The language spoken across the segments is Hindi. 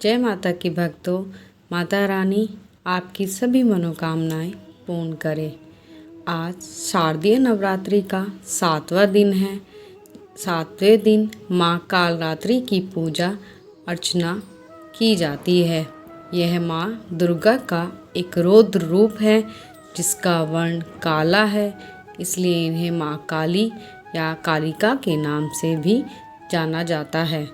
जय माता की भक्तों, माता रानी आपकी सभी मनोकामनाएं पूर्ण करे। आज शारदीय नवरात्रि का 7वां दिन है। 7वें दिन माँ कालरात्रि की पूजा अर्चना की जाती है। यह माँ दुर्गा का एक रौद्र रूप है जिसका वर्ण काला है, इसलिए इन्हें माँ काली या कालिका के नाम से भी जाना जाता है।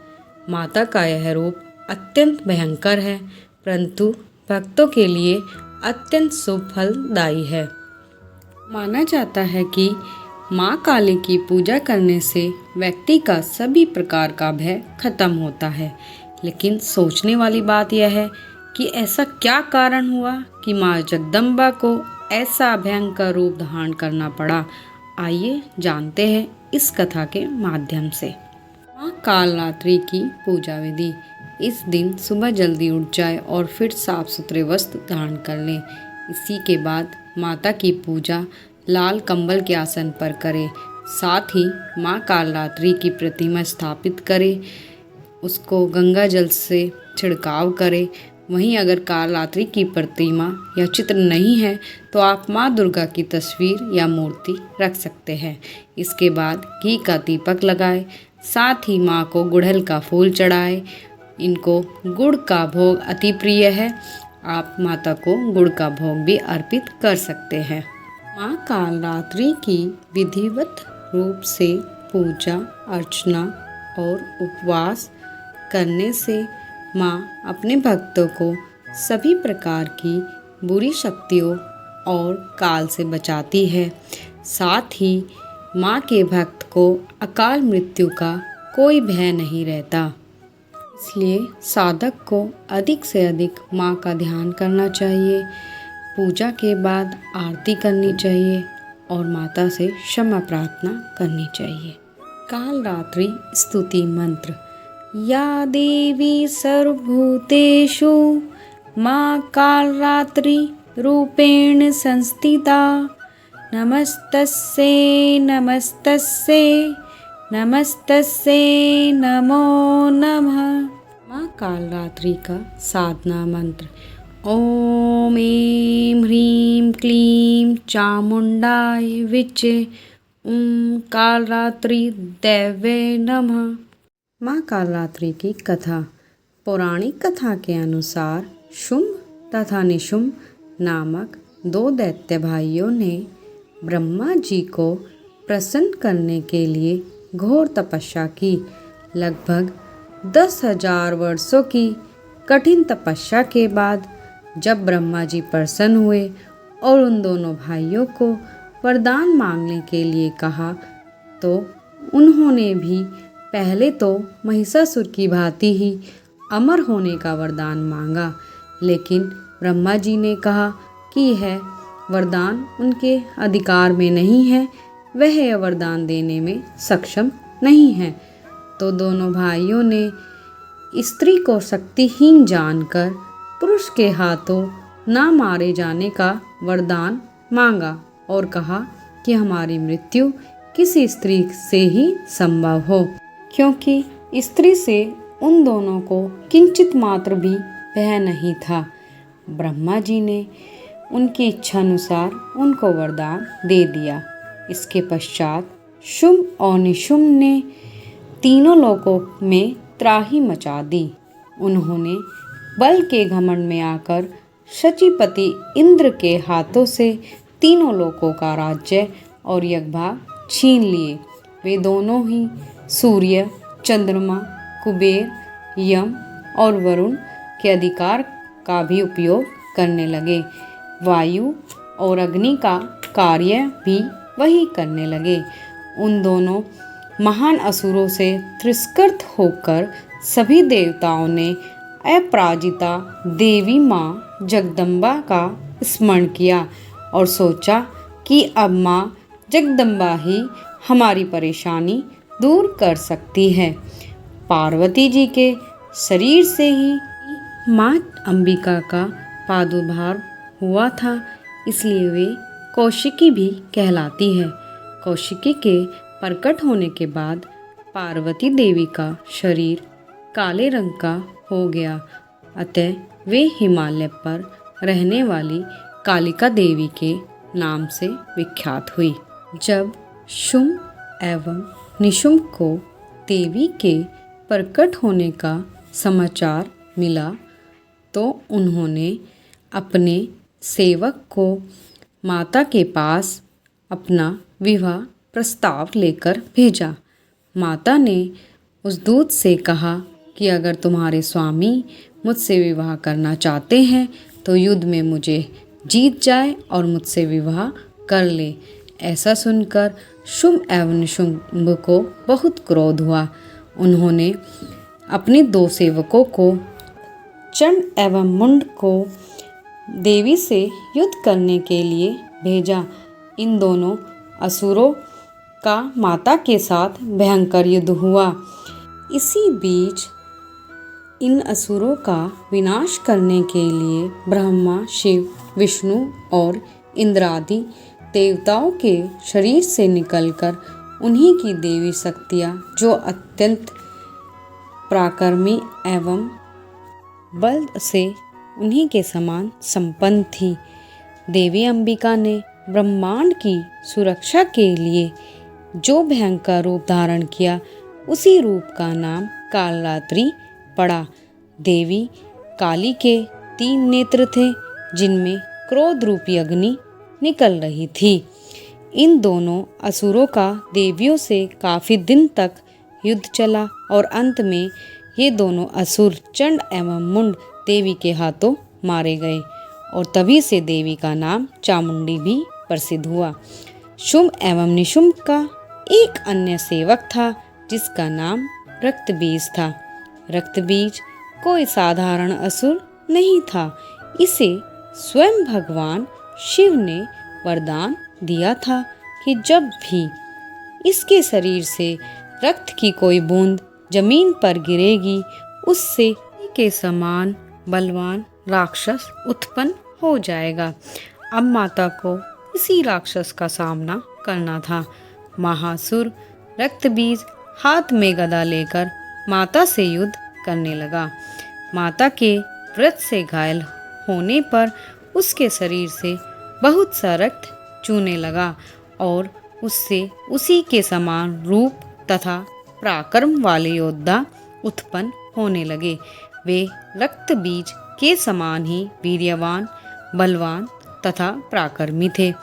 माता का यह रूप अत्यंत भयंकर है, परंतु भक्तों के लिए अत्यंत शुभ फलदायी है। माना जाता है कि माँ काली की पूजा करने से व्यक्ति का सभी प्रकार का भय खत्म होता है। लेकिन सोचने वाली बात यह है कि ऐसा क्या कारण हुआ कि माँ जगदम्बा को ऐसा भयंकर रूप धारण करना पड़ा। आइए जानते हैं इस कथा के माध्यम से। माँ कालरात्रि की पूजा विधि। इस दिन सुबह जल्दी उठ जाए और फिर साफ सुथरे वस्त्र धारण कर लें। इसी के बाद माता की पूजा लाल कंबल के आसन पर करें। साथ ही माँ कालरात्रि की प्रतिमा स्थापित करें, उसको गंगा जल से छिड़काव करें। वहीं अगर कालरात्रि की प्रतिमा या चित्र नहीं है तो आप माँ दुर्गा की तस्वीर या मूर्ति रख सकते हैं। इसके बाद घी का दीपक लगाएं। साथ ही माँ को गुड़हल का फूल चढ़ाएं। इनको गुड़ का भोग अति प्रिय है, आप माता को गुड़ का भोग भी अर्पित कर सकते हैं। माँ कालरात्रि की विधिवत रूप से पूजा अर्चना और उपवास करने से माँ अपने भक्तों को सभी प्रकार की बुरी शक्तियों और काल से बचाती है। साथ ही माँ के भक्त को अकाल मृत्यु का कोई भय नहीं रहता। इसलिए साधक को अधिक से अधिक माँ का ध्यान करना चाहिए। पूजा के बाद आरती करनी चाहिए और माता से क्षमा प्रार्थना करनी चाहिए। कालरात्रि स्तुति मंत्र। या देवी सर्वभूतेषु माँ कालरात्रि रूपेण संस्थिता नमस्तस्यै नमस्तस्यै नमस्तस्यै नमो नमः। माँ कालरात्रि का साधना मंत्र। ओम ऐं ह्रीं क्लीं चामुंडाय विचे ओम कालरात्रि दैवे नमः। माँ कालरात्रि की कथा। पौराणिक कथा के अनुसार शुंभ तथा निशुंभ नामक दो दैत्य भाइयों ने ब्रह्मा जी को प्रसन्न करने के लिए घोर तपस्या की। लगभग 10,000 वर्षों की कठिन तपस्या के बाद जब ब्रह्मा जी प्रसन्न हुए और उन दोनों भाइयों को वरदान मांगने के लिए कहा तो उन्होंने भी पहले तो महिषासुर की भांति ही अमर होने का वरदान मांगा, लेकिन ब्रह्मा जी ने कहा कि यह वरदान उनके अधिकार में नहीं है, वह यह वरदान देने में सक्षम नहीं है। तो दोनों भाइयों ने स्त्री को शक्तिहीन जानकर पुरुष के हाथों ना मारे जाने का वरदान मांगा और कहा कि हमारी मृत्यु किसी स्त्री से ही संभव हो, क्योंकि स्त्री से उन दोनों को किंचित मात्र भी भय नहीं था। ब्रह्मा जी ने उनकी इच्छा अनुसार उनको वरदान दे दिया। इसके पश्चात शुंभ और निशुंभ ने तीनों लोकों में त्राही मचा दी। उन्होंने बल के घमंड में आकर शचीपति इंद्र के हाथों से तीनों लोकों का राज्य और यज्ञभाग छीन लिए। वे दोनों ही सूर्य, चंद्रमा, कुबेर, यम और वरुण के अधिकार का भी उपयोग करने लगे। वायु और अग्नि का कार्य भी वही करने लगे। उन दोनों महान असुरों से तिरस्कृत होकर सभी देवताओं ने अपराजिता देवी माँ जगदम्बा का स्मरण किया और सोचा कि अब माँ जगदम्बा ही हमारी परेशानी दूर कर सकती है। पार्वती जी के शरीर से ही माँ अंबिका का प्रादुर्भाव हुआ था, इसलिए वे कौशिकी भी कहलाती है। कौशिकी के प्रकट होने के बाद पार्वती देवी का शरीर काले रंग का हो गया अतः वे हिमालय पर रहने वाली कालिका देवी के नाम से विख्यात हुई। जब शुंभ एवं निशुंभ को देवी के प्रकट होने का समाचार मिला तो उन्होंने अपने सेवक को माता के पास अपना विवाह प्रस्ताव लेकर भेजा। माता ने उस दूत से कहा कि अगर तुम्हारे स्वामी मुझसे विवाह करना चाहते हैं तो युद्ध में मुझे जीत जाए और मुझसे विवाह कर ले। ऐसा सुनकर शुंभ एवं निशुंभ को बहुत क्रोध हुआ। उन्होंने अपने 2 सेवकों को चंड एवं मुंड को देवी से युद्ध करने के लिए भेजा। इन दोनों असुरों का माता के साथ भयंकर युद्ध हुआ। इसी बीच इन असुरों का विनाश करने के लिए ब्रह्मा, शिव, विष्णु और इंद्रादि देवताओं के शरीर से निकलकर उन्हीं की देवी शक्तियाँ, जो अत्यंत पराक्रमी एवं बल से उन्हीं के समान संपन्न थी, देवी अंबिका ने ब्रह्मांड की सुरक्षा के लिए जो भयंकर रूप धारण किया, उसी रूप का नाम कालरात्रि पड़ा। देवी काली के 3 नेत्र थे, जिनमें क्रोध रूपी अग्नि निकल रही थी। इन दोनों असुरों का देवियों से काफी दिन तक युद्ध चला और अंत में ये दोनों असुर चंड एवं मुंड देवी के हाथों मारे गए और तभी से देवी का नाम चामुंडी भी प्रसिद्ध हुआ। शुंभ एवं निशुंभ का एक अन्य सेवक था, जिसका नाम रक्तबीज था। रक्तबीज कोई साधारण असुर नहीं था। इसे स्वयं भगवान शिव ने वरदान दिया था कि जब भी इसके शरीर से रक्त की कोई बूंद जमीन पर गिरेगी, उससे के समान बलवान राक्षस उत्पन्न हो जाएगा। अब माता को इसी राक्षस का सामना करना था। महासुर रक्तबीज हाथ में गदा लेकर माता से युद्ध करने लगा। माता के व्रत से घायल होने पर उसके शरीर से बहुत सा रक्त चूने लगा और उससे उसी के समान रूप तथा पराक्रम वाले योद्धा उत्पन्न होने लगे। वे रक्तबीज के समान ही वीर्यवान, बलवान तथा पराक्रमी थे।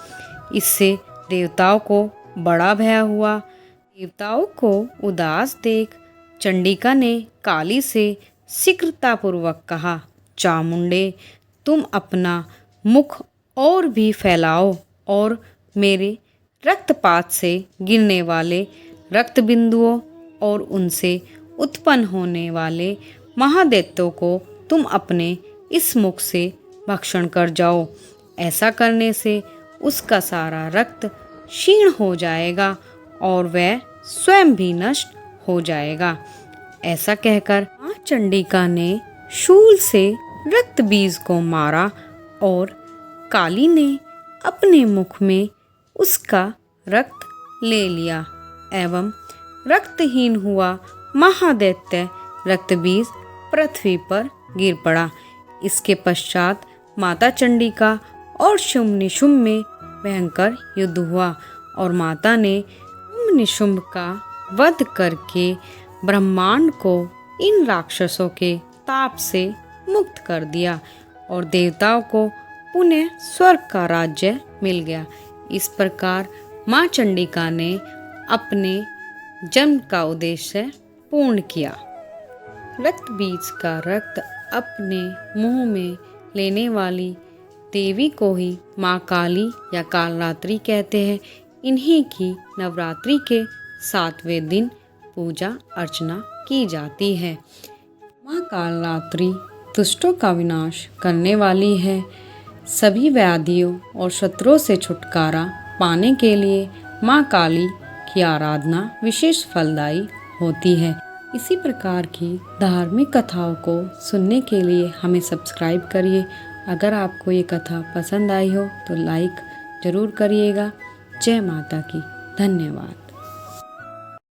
इससे देवताओं को बड़ा भय हुआ। देवताओं को उदास देख चंडिका ने काली से शीघ्रतापूर्वक कहा, चामुंडे, तुम अपना मुख और भी फैलाओ और मेरे रक्तपात से गिरने वाले रक्त बिंदुओं और उनसे उत्पन्न होने वाले महादैत्यों को तुम अपने इस मुख से भक्षण कर जाओ। ऐसा करने से उसका सारा रक्त क्षीण हो जाएगा और वह स्वयं भी नष्ट हो जाएगा। ऐसा कहकर मां चंडिका ने शूल से रक्त बीज को मारा और काली ने अपने मुख में उसका रक्त ले लिया एवं रक्तहीन हुआ महादैत्य रक्तबीज पृथ्वी पर गिर पड़ा। इसके पश्चात माता चंडिका और शुंभ निशुंभ में भयंकर युद्ध हुआ और माता ने शुंभ निशुंभ का वध करके ब्रह्मांड को इन राक्षसों के ताप से मुक्त कर दिया और देवताओं को पुनः स्वर्ग का राज्य मिल गया। इस प्रकार मां चंडिका ने अपने जन्म का उद्देश्य पूर्ण किया। रक्त बीज का रक्त अपने मुंह में लेने वाली देवी को ही माँ काली या कालरात्रि कहते हैं। इन्हीं की नवरात्रि के 7वें दिन पूजा अर्चना की जाती है। माँ कालरात्रि दुष्टों का विनाश करने वाली है। सभी व्याधियों और शत्रुओं से छुटकारा पाने के लिए माँ काली की आराधना विशेष फलदायी होती है। इसी प्रकार की धार्मिक कथाओं को सुनने के लिए हमें सब्सक्राइब करिए। अगर आपको ये कथा पसंद आई हो तो लाइक ज़रूर करिएगा। जय माता की। धन्यवाद।